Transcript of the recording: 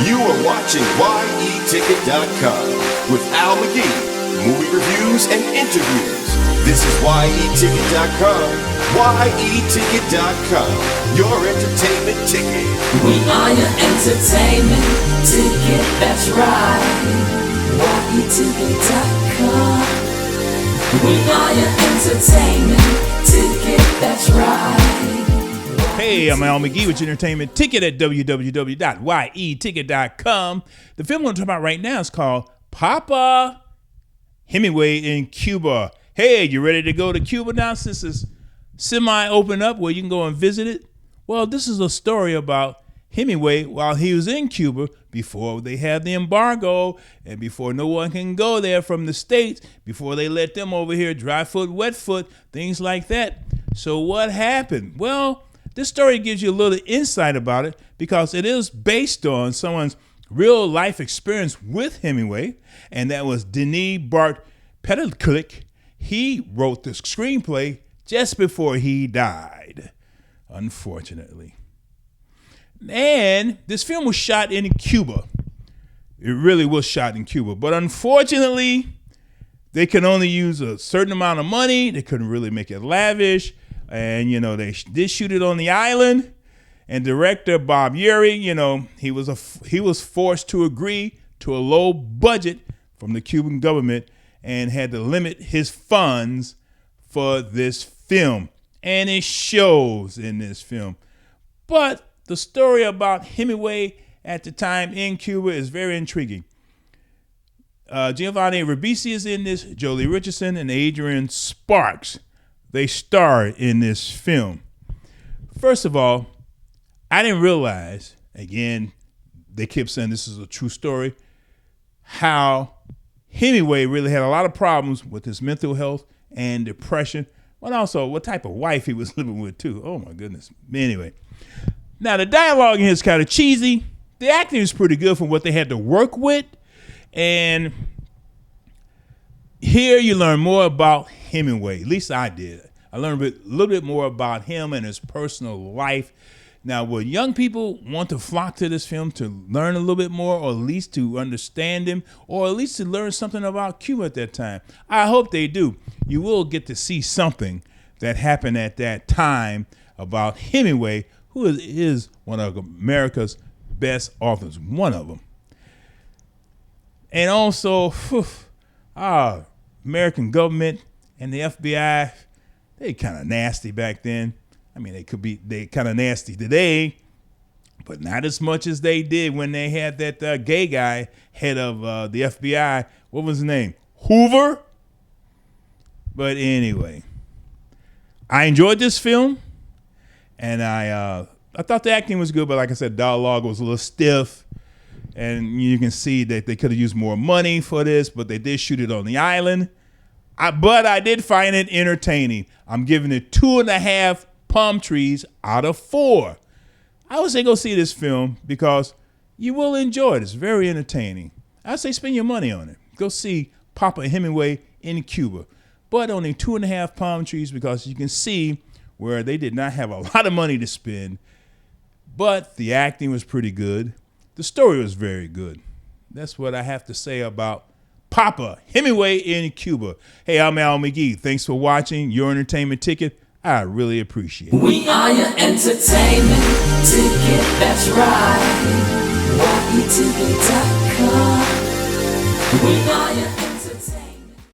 You are watching YETicket.com with Al McGee, movie reviews and interviews. This is YETicket.com, YETicket.com, your entertainment ticket. We are your entertainment ticket, that's right. YETicket.com. We are your entertainment ticket, that's right. Hey, I'm Al McGee with your entertainment ticket at www.yeticket.com. The film I'm going to talk about right now is called Papa Hemingway in Cuba. Hey, you ready to go to Cuba now since it's semi-open up where you can go and visit it? Well, this is a story about Hemingway while he was in Cuba before they had the embargo and before no one can go there from the States, before they let them over here, dry foot, wet foot, things like that. So what happened? Well, this story gives you a little insight about it because it is based on someone's real life experience with Hemingway, and that was Denis Bart Petliklik. He wrote the screenplay just before he died, unfortunately. And this film was shot in Cuba. It really was shot in Cuba, but unfortunately, they could only use a certain amount of money. They couldn't really make it lavish. And, they did shoot it on the island. And director Bob Yari, he was forced to agree to a low budget from the Cuban government and had to limit his funds for this film. And it shows in this film. But the story about Hemingway at the time in Cuba is very intriguing. Giovanni Ribisi is in this, Jolie Richardson and Adrian Sparks. They star in this film. First of all, I didn't realize, again, they kept saying this is a true story, how Hemingway really had a lot of problems with his mental health and depression, but also what type of wife he was living with too. Oh my goodness. Anyway, now the dialogue in here is kind of cheesy. The acting is pretty good from what they had to work with. And here you learn more about Hemingway. At least I did. I learned a little bit more about him and his personal life. Now, will young people want to flock to this film to learn a little bit more, or at least to understand him, or at least to learn something about Cuba at that time? I hope they do. You will get to see something that happened at that time about Hemingway, who is one of America's best authors, one of them. And also, American government and the FBI, they kind of nasty back then. I mean, they kind of nasty today, but not as much as they did when they had that gay guy head of the FBI. What was his name? Hoover? But anyway, I enjoyed this film, and I thought the acting was good, but like I said, dialogue was a little stiff. And you can see that they could have used more money for this, but they did shoot it on the island. But I did find it entertaining. I'm giving it 2.5 palm trees out of 4. I would say go see this film because you will enjoy it. It's very entertaining. I'd say spend your money on it. Go see Papa Hemingway in Cuba. But only 2.5 palm trees because you can see where they did not have a lot of money to spend. But the acting was pretty good. The story was very good. That's what I have to say about Papa Hemingway in Cuba. Hey, I'm Al McGee. Thanks for watching Your Entertainment Ticket. I really appreciate it. We are your entertainment ticket, that's right. YETicket.com. We are your